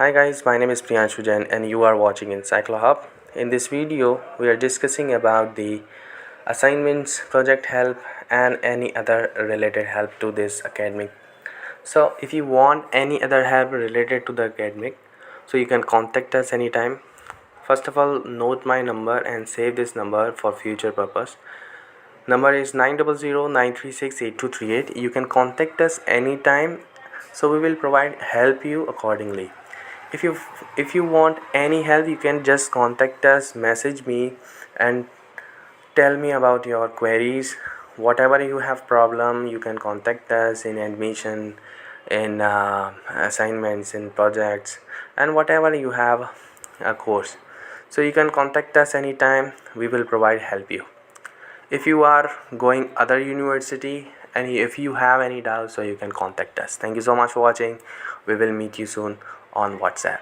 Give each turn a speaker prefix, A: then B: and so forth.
A: Hi guys, my name is Priyanshu Jain and you are watching Encyclohub. In this video, we are discussing about the assignments, project help and any other related help to this academic. So if you want any other help related to the academic, so you can contact us anytime. First of all, note my number and save this number for future purpose. Number is 900-936-8238. You can contact us anytime, so we will help you accordingly. If you want any help, you can just contact us, message me and tell me about your queries. Whatever you have problem, you can contact us in admission, in assignments, in projects, and whatever you have a course. So you can contact us anytime. We will help you. If you are going other university and if you have any doubts, so you can contact us. Thank you so much for watching. We will meet you soon on WhatsApp.